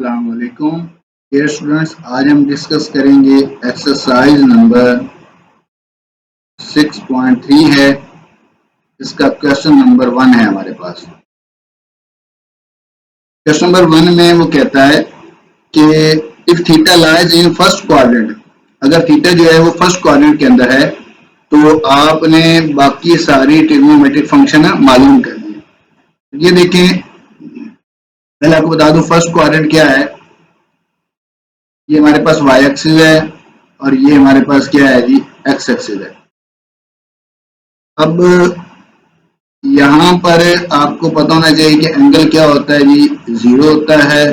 अस्सलाम वालेकुम dear students. आज हम डिस्कस करेंगे एक्सरसाइज नंबर 6.3 है। इसका क्वेश्चन नंबर 1 है हमारे पास। क्वेश्चन नंबर 1 में वो कहता है कि if theta lies in first quadrant, अगर थीटा जो है वो फर्स्ट क्वाड्रेंट के अंदर है तो आपने बाकी सारी ट्रिग्नोमेट्रिक फंक्शन मालूम करनी है। ये देखें, पहले आपको बता दूं फर्स्ट क्वाड्रेंट क्या है। ये हमारे पास वाई एक्सिस है और ये हमारे पास क्या है जी, एक्स एक्सिस है। अब यहाँ पर आपको पता होना चाहिए कि एंगल क्या होता है जी, 0 होता है।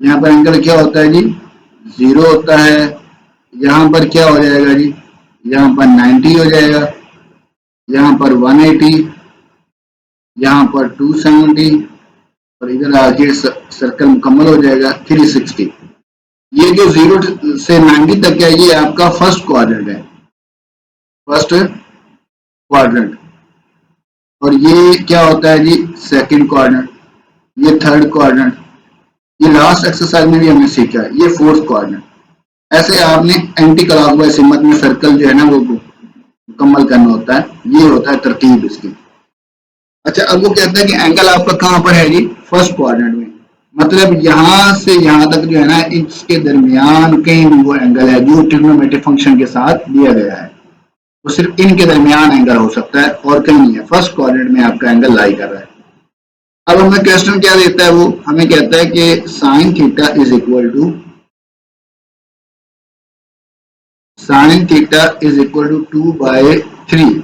यहाँ पर एंगल क्या होता है जी, 0 होता है। यहाँ पर क्या हो जाएगा जी, यहाँ पर 90 हो जाएगा, यहाँ पर 180, यहाँ पर 270 और इधर आगे सर्कल मुकम्मल हो जाएगा 360। ये जो 0 से 90 तक है ये आपका फर्स्ट क्वाड्रेंट है, फर्स्ट क्वाड्रेंट। और ये क्या होता है जी, सेकंड क्वाड्रेंट, ये थर्ड क्वाड्रेंट, ये लास्ट एक्सरसाइज में भी हमने सीखा है, ये फोर्थ क्वाड्रेंट। ऐसे आपने एंटी क्लॉकवाइज सिमत में सर्कल जो है ना वो मुकम्मल करना होता है। ये होता है तरतीब इसकी। अच्छा, अब वो कहता है कि एंगल आपका कहाँ पर है जी, फर्स्ट क्वाड्रेंट में। मतलब यहाँ से यहाँ तक जो है ना, इसके दरमियान कहीं भी वो एंगल है जो ट्रिग्नोमेट्रिक फंक्शन के साथ दिया गया है, तो सिर्फ इनके दरमियान एंगल हो सकता है और कहीं नहीं है। फर्स्ट क्वाड्रेंट में आपका एंगल लाई कर रहा है। अब हमें क्वेश्चन क्या देता है, वो हमें कहता है कि sine theta is equal to 2/3।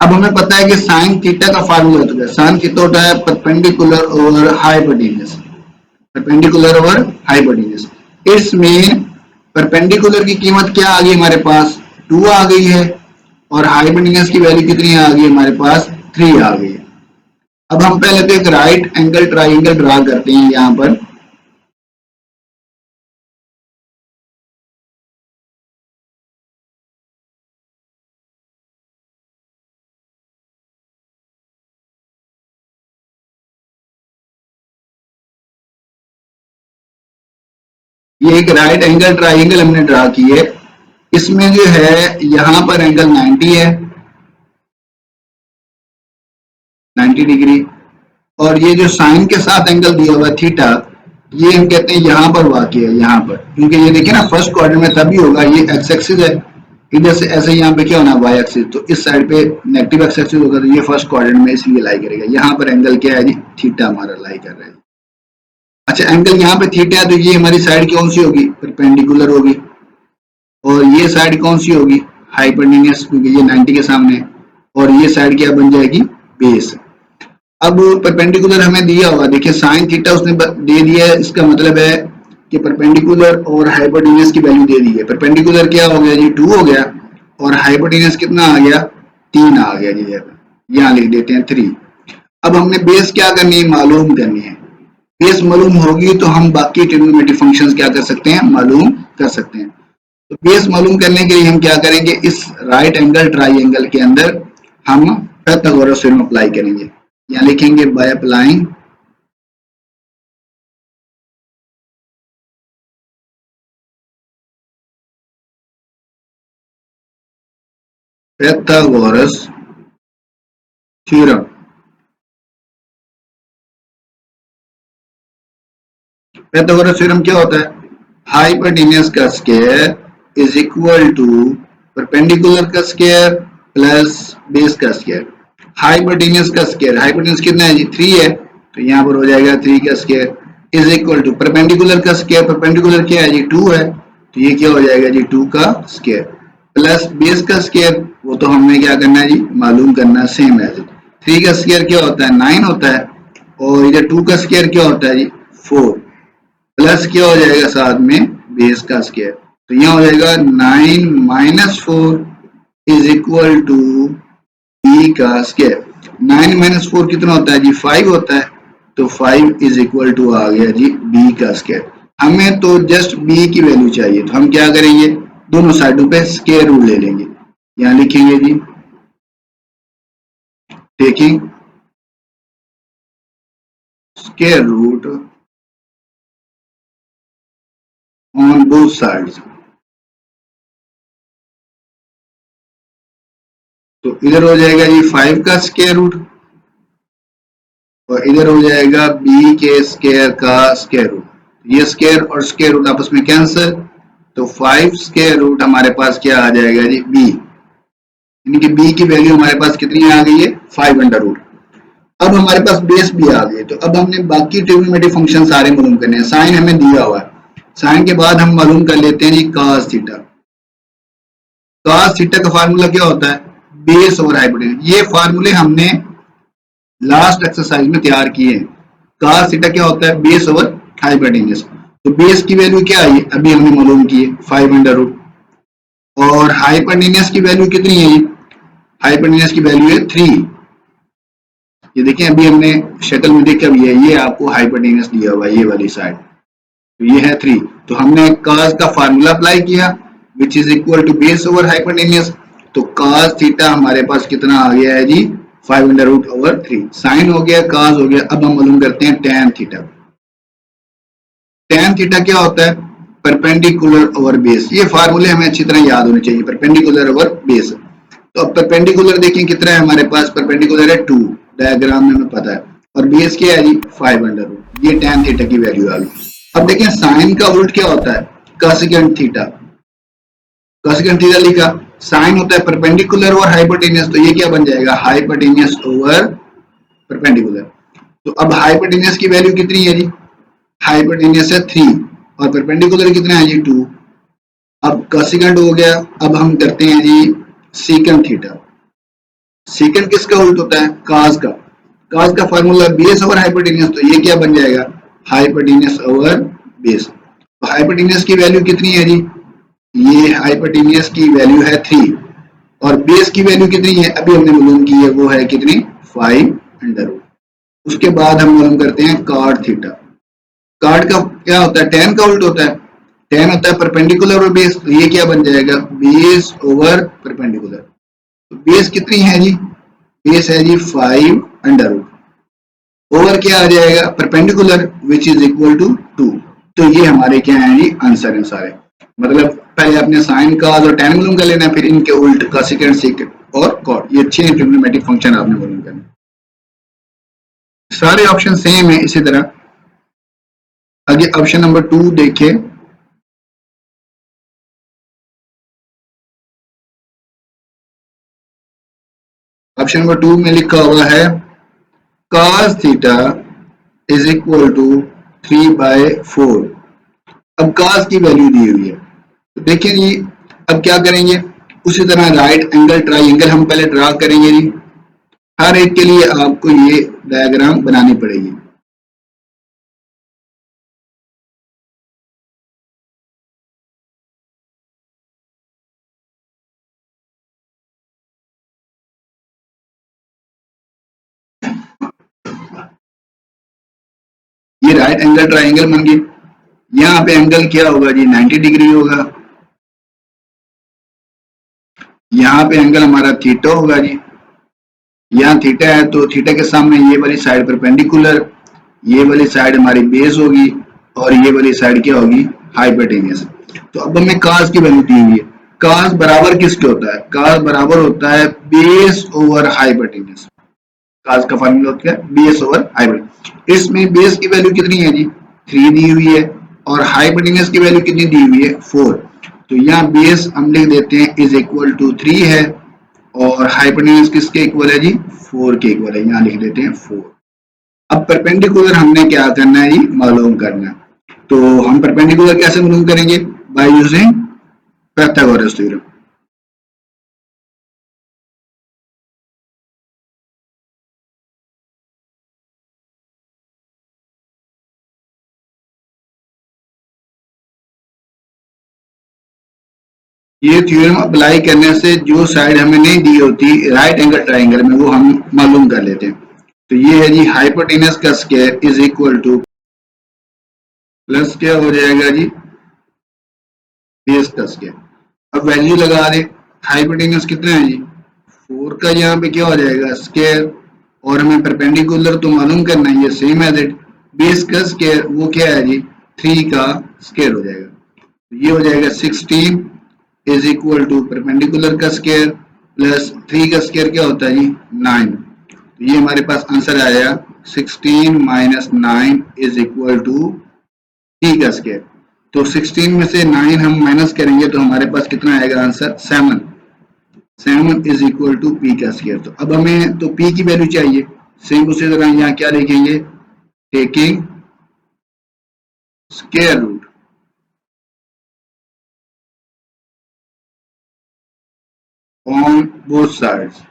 अब हमें पता है कि साइन थीटा का फार्मूला होता है, साइन थीटा होता है perpendicular over hypotenuse, perpendicular over hypotenuse. इसमें परपेंडिकुलर की कीमत क्या आ गई हमारे पास, 2 आ गई है, और हाइपोटेन्यूज की वैल्यू कितनी आ गई हमारे पास, 3 आ गई है। अब हम पहले तो एक राइट एंगल ट्राइंगल ड्रा करते हैं। यहाँ पर ये एक राइट एंगल ट्राइंगल हमने ड्रा की है। इसमें जो है यहाँ पर एंगल 90 है, 90 डिग्री, और ये जो साइन के साथ एंगल दिया हुआ थीटा, ये हम कहते हैं यहाँ पर वाक़ई है, यहाँ पर, क्योंकि ये देखिए ना फर्स्ट क्वाड्रेंट में तभी होगा, ये एक्स एक्सिस है, इधर से ऐसे यहाँ पे क्या होना, वाई एक्सिस, तो इस साइड पे नेगेटिव एक्स एक्सिस होगा, तो ये फर्स्ट क्वाड्रेंट में इसलिए लाई करेगा। यहाँ पर एंगल क्या है जी, थीटा हमारा लाई कर रहा है। अच्छा, एंगल यहाँ पे थीटा है तो ये हमारी साइड कौन सी होगी, परपेंडिकुलर होगी, और ये साइड कौन सी होगी, हाइपोटेन्यूज, क्योंकि ये 90 के सामने है, और ये साइड क्या बन जाएगी, बेस। अब परपेंडिकुलर हमें दिया हुआ, देखिए साइन थीटा उसने दे दिया है, इसका मतलब है कि परपेंडिकुलर और हाइपोटेन्यूज की वैल्यू दे दी है। परपेंडिकुलर क्या हो गया जी, 2 हो गया, और हाइपोटेन्यूज कितना आ गया, 3 आ गया जी, यहाँ लिख देते हैं 3। अब हमने बेस क्या करनी है, मालूम करनी है। बेस मालूम होगी तो हम बाकी ट्रिग्नोमेट्रिक फंक्शंस क्या कर सकते हैं, मालूम कर सकते हैं। तो बेस मालूम करने के लिए हम क्या करेंगे, इस राइट एंगल ट्राइंगल के अंदर हम पाइथागोरस थ्योरम अप्लाई करेंगे। यहाँ लिखेंगे by applying Pythagoras theorem. Pythagoras theorem क्या होता है, हाइपोटेन्यूज का square is equal to perpendicular का स्क्वायर प्लस बेस का स्क्वायर। हाइपोटेन्यूज का स्क्वायर, हाइपोटेन्यूज कितना है जी, 3 है, तो यहाँ पर हो जाएगा 3 का square is equal to perpendicular का स्क्वायर, परपेंडिकुलर क्या है जी, 2 है, तो ये क्या हो जाएगा जी, 2 का स्क्वायर प्लस बेस का स्क्वायर, वो तो हमने क्या करना है जी, मालूम करना है, सेम है। 3 का स्क्वायर क्या होता है, 9 होता है, और इधर 2 का स्क्वायर क्या होता है जी, 4, प्लस क्या हो जाएगा साथ में बेस का स्क्वायर, तो यहाँ हो जाएगा 9 minus 4 is equal to B का स्क्वायर। 9 माइनस 4 कितना होता है जी, 5 होता है, तो 5 इज इक्वल टू आ गया जी बी का स्क्वायर। हमें तो जस्ट बी की वैल्यू चाहिए, तो हम क्या करेंगे, दोनों साइडों पे स्क्वायर रूल ले लेंगे। यहाँ लिखेंगे जी taking square root on both sides. तो इधर हो जाएगा जी 5 का स्क्वायर रूट और इधर हो जाएगा b के स्क्वायर का स्क्वायर रूट। ये स्क्वायर और स्क्वायर रूट आपस में कैंसिल, तो 5 स्क्वायर रूट हमारे पास क्या आ जाएगा जी b, यानी कि b की वैल्यू हमारे पास कितनी आ गई है 5 अंडर रूट। अब हमारे पास बेस भी आ गई, तो अब हमने बाकी ट्रिग्नोमेट्रिक फंक्शन सारे मालूम करने हैं। साइन हमें दिया हुआ है, साइन के बाद हम मालूम कर लेते हैं जी cos थीटा। cos थीटा का फार्मूला क्या होता है, बेस ओवर हाइपोटेन्यूज। ये फार्मूले हमने लास्ट एक्सरसाइज में तैयार किए हैं। cos थीटा क्या होता है, बेस ओवर हाइपोटेन्यूज। तो बेस की वैल्यू क्या आई, अभी हमने मालूम की है 5 अंडर रूट, और हाइपोटेन्यूज की वैल्यू कितनी है, हाइपोटेन्यूज की वैल्यू है 3। ये देखिए अभी हमने शक्ल में देखा भी है, ये आपको हाइपोटेन्यूज दिया हुआ है, ये वाली साइड, तो ये है 3। तो हमने cos का फार्मूला अप्लाई किया which is equal to base over hypotenuse. तो cos थीटा हमारे पास कितना आ गया है जी 5 अंडर रूट ओवर 3। साइन हो गया, cos हो गया। अब हम मालूम करते हैं tan थीटा। tan थीटा क्या होता है, परपेंडिकुलर ओवर बेस। ये फार्मूले हमें अच्छी तरह याद होने चाहिए, परपेंडिकुलर ओवर बेस। तो अब परपेंडिकुलर देखें कितना है हमारे पास, परपेंडिकुलर है 2, डायग्राम में हमें पता है, और बेस क्या है जी 5 अंडर रूट। ये tan थीटा की वैल्यू आ गई। अब देखिए साइन का उल्ट क्या होता है, कोसेकेंट थीटा। कोसेकेंट थीटा लिखा, साइन होता है परपेंडिकुलर ओवर हाइपोटेन्यूज, तो ये क्या बन जाएगा हाइपोटेन्यूज ओवर परपेंडिकुलर। तो अब हाइपोटेन्यूज की वैल्यू कितनी है जी, हाइपोटेन्यूज है 3 और परपेंडिकुलर कितना है जी 2। अब कोसेकेंट हो गया, अब हम करते हैं जी सेकंड थीटा। सेकंड किसका उल्ट होता है, cos का। cos का फार्मूला बेस ओवर हाइपोटेन्यूज, तो ये क्या बन जाएगा हाइपोटेन्यूज ओवर बेस। तो हाइपोटेन्यूज की वैल्यू कितनी है जी, ये हाइपोटेन्यूज की वैल्यू है 3 और बेस की वैल्यू कितनी है, अभी हमने मालूम की है, वो है कितनी 5 अंडर रूट। उसके बाद हम मालूम करते हैं cot थीटा। cot का क्या होता है, tan का उल्ट होता है, tan होता है परपेंडिकुलर और बेस, तो ये क्या बन जाएगा बेस ओवर परपेंडिकुलर। तो बेस कितनी है जी, बेस है जी 5 अंडर रूट, ओवर क्या आ जाएगा perpendicular which is equal to 2। तो ये हमारे क्या है जी आंसर है सारे। मतलब पहले अपने साइन का और tan मालूम कर लेना, फिर इनके उल्ट कोसेकेंट सेकेंट और cot, ये अच्छे ट्रिग्नोमेट्रिक फंक्शन आपने मालूम करना। सारे ऑप्शन सेम है। इसी तरह आगे ऑप्शन नंबर 2 देखिए, ऑप्शन नंबर 2 में लिखा हुआ है cos theta is equal to 3/4। अब cos की वैल्यू दी हुई है, तो देखिए जी अब क्या करेंगे, उसी तरह राइट एंगल ट्राइंगल हम पहले ड्रा करेंगे जी। हर एक के लिए आपको ये डायग्राम बनानी पड़ेगी। ये राइट एंगल ट्राइंगल बन गई। यहाँ पे एंगल क्या होगा जी 90 डिग्री होगा। यहाँ पे एंगल हमारा थीटा होगा जी। यहाँ थीटा है तो थीटा के सामने ये वाली साइड परपेंडिकुलर, ये वाली साइड हमारी बेस होगी और ये वाली साइड क्या होगी हाइपोटेन्यूज। तो अब हमें cos की वैल्यू दी हुई है, cos बराबर किसके होता है, cos बराबर होता है बेस ओवर हाइपोटेन्यूज। cos का फार्मूला होता है बेस ओवर हाइपोटेन्यूज। इसमें बेस की वैल्यू कितनी है जी 3 दी हुई है और हाइपोटेन्यूज की वैल्यू कितनी दी हुई है 4। तो यहाँ बेस हम लिख देते हैं इज इक्वल टू 3 है और हाइपोटेन्यूज किसके इक्वल है जी 4 के इक्वल है, यहाँ लिख देते हैं 4। अब परपेंडिकुलर हमने क्या करना है जी मालूम करना है, तो हम परपेंडिकुलर कैसे मालूम करेंगे, बाय यूजिंग पाइथागोरस थ्योरम। ये थ्योरम अप्लाई करने से जो साइड हमें नहीं दी होती राइट एंगल ट्राइंगल में, वो हम मालूम कर लेते हैं। तो ये है जी हाइपोटेनस का square is equal two plus क्या हो जाएगा जी बेस का स्क्वायर। अब वैल्यू लगा दे, हाइपोटेनस कितना है जी 4 का, यहाँ पे क्या हो जाएगा स्क्वायर, और हमें परपेंडिकुलर तो मालूम करना है, ये सेम एज इट बेस का स्क्वायर वो क्या है जी, 3 का स्क्वायर हो जाएगा। तो ये हो जाएगा 16 इज इक्वल टू परपेंडिकुलर का स्क्वायर प्लस 3 का स्क्वायर क्या होता है जी, 9। तो ये हमारे पास आंसर आया 16 माइनस 9 इज इक्वल टू 3 का स्क्वायर। तो 16 में से 9 हम माइनस करेंगे तो हमारे पास कितना आएगा answer, 7। 7 is equal to P का स्क्वायर। तो अब हमें तो पी की वैल्यू चाहिए, सेम उसी तरह यहाँ क्या लिखेंगे, taking square root on both sides.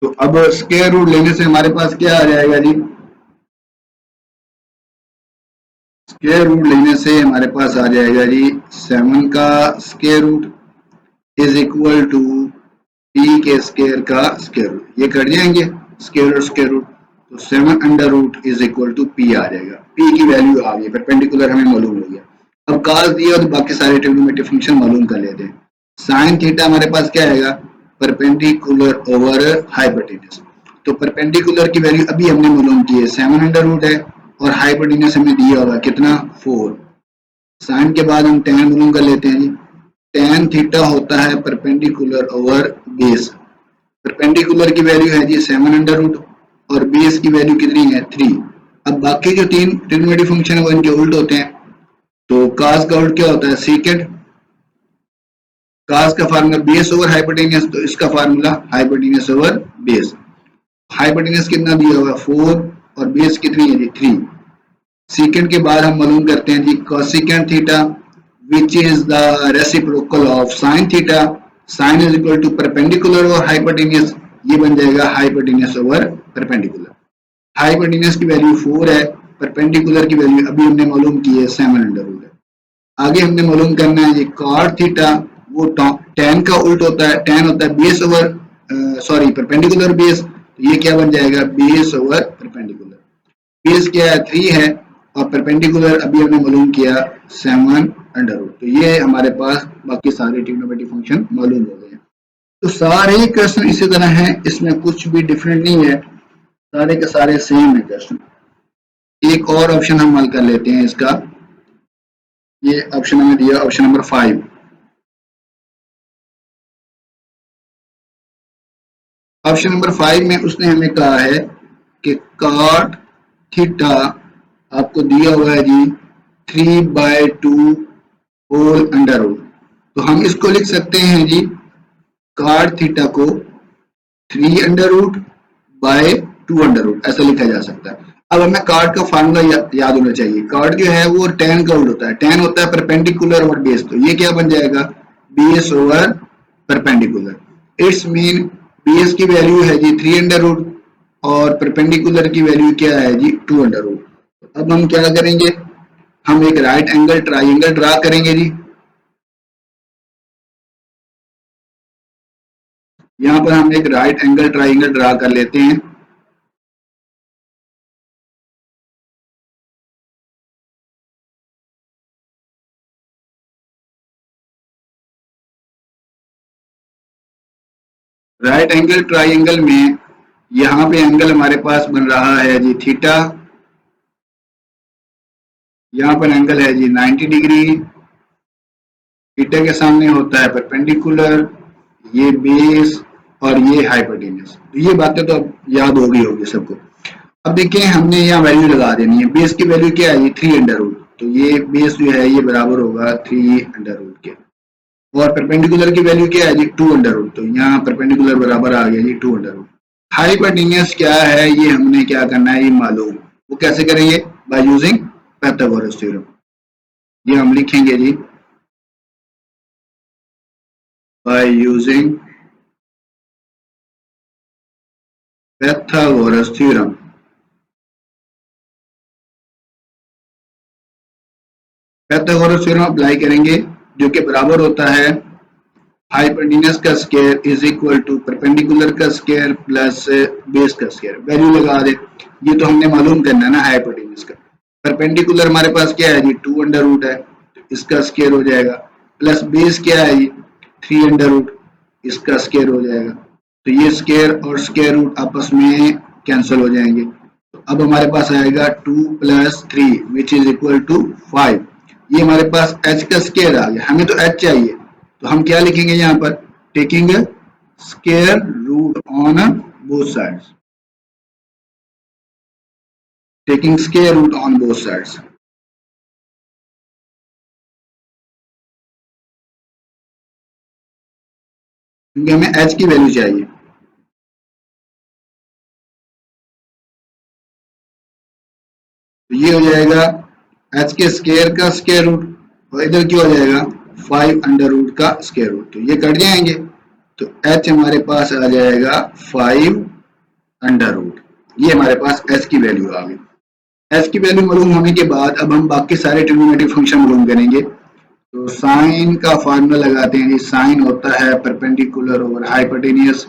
तो अब स्क्वायर रूट लेने से हमारे पास क्या आ जाएगा जी, स्क्वायर रूट लेने से हमारे पास आ जाएगा जी 7 का square root is equal to P के स्क्वायर का स्क्वायर रूट। ये कट जाएंगे स्क्वायर और स्क्वायर रूट, तो 7 under root is equal to P आ जाएगा। पी की वैल्यू आ गई, परपेंडिकुलर हमें मालूम हो गया। अब cos दिया तो बाकी सारे ट्रिग्नोमेट्रिक फंक्शन मालूम कर लेते हैं। साइन थीटा हमारे पास क्या आएगा, परपेंडिकुलर ओवर हाइपोटेन्यूज। तो परपेंडिकुलर की वैल्यू अभी हमने मालूम की है 7 अंडर रूट है, और हाइपोटेन्यूज हमें दिया होगा कितना, 4। साइन के बाद हम tan मालूम कर लेते हैं जी। tan थीटा होता है परपेंडिकुलर ओवर बेस। परपेंडिकुलर की वैल्यू है जी 7 अंडर रूट और बेस की वैल्यू कितनी है, 3। अब बाकी जो 3 ट्रिग्नोमेट्रिक फंक्शन है वो इनके उल्ट होते हैं। तो cos का उल्ट क्या होता है, सीकेंड। cos का फार्मूला बेस ओवर हाइपोटेन्यूज, तो इसका formula hypotenuse over base. Hypotenuse कितना दिया हुआ है, 4, और बेस कितनी है जी, 3। सीकेंड के बाद हम मालूम करते हैं जी cosecant theta which is the reciprocal of sin theta। sin is equal to perpendicular over hypotenuse, ये बन जाएगा hypotenuse over perpendicular। हाइपोटेन्यूज की वैल्यू 4 है, परपेंडिकुलर की वैल्यू अभी हमने मालूम की है 7 अंडर रूट है। आगे हमने मालूम करना है ये cot थीटा, वो tan का उल्ट होता है, tan होता है base over sorry perpendicular base, तो ये क्या बन जाएगा, बेस ओवर परपेंडिकुलर। बेस क्या है, 3 है, और परपेंडिकुलर अभी हमने मालूम किया 7 अंडर रूट। तो ये हमारे पास बाकी सारे ट्रिग्नोमेट्रिक फंक्शन मालूम हो गए। तो सारे क्वेश्चन इसी तरह हैं, इसमें कुछ भी डिफरेंट नहीं है, सारे के सारे सेम है क्वेश्चन। एक और ऑप्शन हम हल कर लेते हैं इसका। ये ऑप्शन हमें दिया ऑप्शन नंबर 5। ऑप्शन नंबर 5 में उसने हमें कहा है कि cot थीटा आपको दिया हुआ है जी 3/2 होल अंडर रूट। तो हम इसको लिख सकते हैं जी cot थीटा को 3 under root by 2 under root, ऐसा लिखा जा सकता है। अब हमें cot का फार्मूला याद होना चाहिए। cot जो है वो tan का उल्ट होता है, tan होता है परपेंडिकुलर ओवर बेस, तो ये क्या बन जाएगा, base over perpendicular. It's mean base की वैल्यू है जी 3 अंडर रूट और परपेंडिकुलर की वैल्यू क्या है जी 2 अंडर रूट। अब हम क्या करेंगे, हम एक राइट एंगल ट्राइंगल ड्रा करेंगे जी। यहाँ पर हम एक राइट एंगल ट्राइंगल ड्रा कर लेते हैं। राइट एंगल ट्राइंगल में यहाँ पे एंगल हमारे पास बन रहा है जी थीटा, यहाँ पर एंगल है जी 90 डिग्री। थीटा के सामने होता है परपेंडिकुलर, ये बेस और ये हाइपोटेन्यूज। तो ये बातें तो अब याद हो गई होगी सबको। अब देखिए हमने यहाँ वैल्यू लगा देनी है। बेस की वैल्यू क्या है, 3 अंडर रूट, तो ये बेस जो है ये बराबर होगा 3 अंडर रूट के। और परपेंडिकुलर की वैल्यू क्या है जी 2 अंडर रूट, तो यहाँ परपेंडिकुलर बराबर आ गया जी 2 अंडर रूट। हाइपोटेन्यूज क्या है ये हमने क्या करना है ये मालूम, वो कैसे करेंगे, बाय यूजिंग पाइथागोरस थ्योरम। ये हम लिखेंगे जी by using Pythagoras theorem. Pythagoras theorem apply करेंगे जो कि बराबर होता है हाइपोटेन्यूज का square is equal to perpendicular का स्क्वायर प्लस बेस का स्क्वायर। वैल्यू लगा दे, ये तो हमने मालूम करना है ना हाइपोटेन्यूज का। परपेंडिकुलर हमारे पास क्या है जी 2 अंडर रूट है, तो इसका स्क्वायर हो जाएगा, प्लस बेस क्या है जी 3 अंडर रूट, इसका स्क्वायर हो जाएगा। तो ये स्क्वायर और स्क्वायर रूट आपस में कैंसिल हो जाएंगे। तो अब हमारे पास आएगा 2 + 3 विच इज इक्वल टू 5। ये हमारे पास h का स्क्वायर आ गया, हमें तो h चाहिए, तो हम क्या लिखेंगे यहाँ पर, taking square root on both sides, taking square root on both sides. क्योंकि हमें h की वैल्यू चाहिए। तो ये हो जाएगा h के स्क्वायर का स्क्वायर रूट, और इधर क्या हो जाएगा 5 अंडर रूट का स्क्वायर रूट, तो ये कट जाएंगे, तो h हमारे पास आ जाएगा 5 अंडर रूट। ये हमारे पास h की वैल्यू आ गई। h की वैल्यू मालूम होने के बाद अब हम बाकी सारे ट्रिग्नोमेट्रिक फंक्शन मालूम करेंगे। तो साइन का फार्मूला लगाते हैं जी, साइन होता है परपेंडिकुलर ओवर हाइपोटेनियस।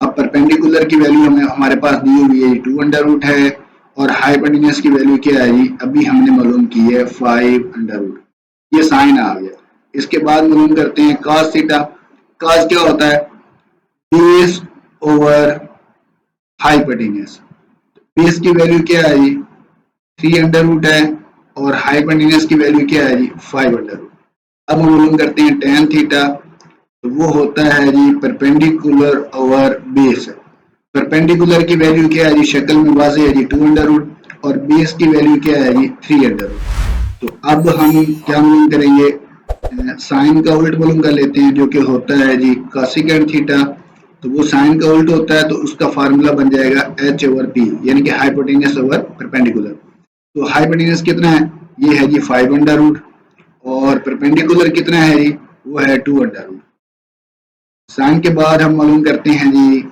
अब परपेंडिकुलर की वैल्यू हमें हमारे पास दी हुई है 2 अंडर रूट है, और हाइपोटेनियस की वैल्यू क्या है जी, अभी हमने मालूम की है 5 अंडर रूट। ये साइन आ गया। इसके बाद मालूम करते हैं कॉस थीटा। कॉस क्या होता है, बेस ओवर हाइपोटेनियस। बेस की वैल्यू क्या है जी 3 अंडर रूट है, और हाइपोटेनियस की वैल्यू क्या है जी 5 अंडर रूट। अब हम मालूम करते हैं टेन थीटा, तो वो होता है जी परपेंडिकुलर ओवर बेस। परपेंडिकुलर की वैल्यू क्या है जी, शक्ल में वाज़ेह है जी 2 अंडर रूट, और बेस की वैल्यू क्या है जी 3 अंडर रूट। तो अब हम क्या मालूम करेंगे, साइन का उल्ट मालूम कर लेते हैं, जो कि होता है जी कोसेकेंट थीटा। तो वो साइन का उल्ट होता है, तो उसका फार्मूला बन जाएगा h ओवर p, यानी कि हाइपोटेनियस ओवर परपेंडिकुलर। तो हाइपोटेनियस कितना है, ये है जी 5 अंडर रूट, और परपेंडिकुलर कितना है जी, वो है 2 अंडर रूट। साइन के बाद हम मालूम करते हैं जी,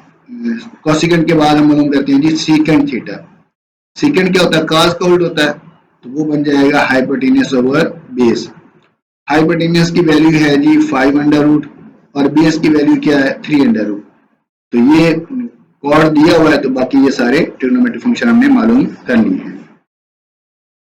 कोसेकेंट के बाद हम मालूम करते हैं जी सीकेंट थीटा। सीकेंट क्या होता है, कॉस का उल्ट होता है, तो वो बन जाएगा हाइपोटेनियस ओवर बेस। हाइपोटेनियस की वैल्यू है जी 5 अंडर रूट, और बेस की वैल्यू क्या है 3 अंडर रूट। तो ये कॉर्ड दिया हुआ है, तो बाकी ये सारे ट्रिग्नोमेट्रिक फंक्शन हमने मालूम कर लिए हैं।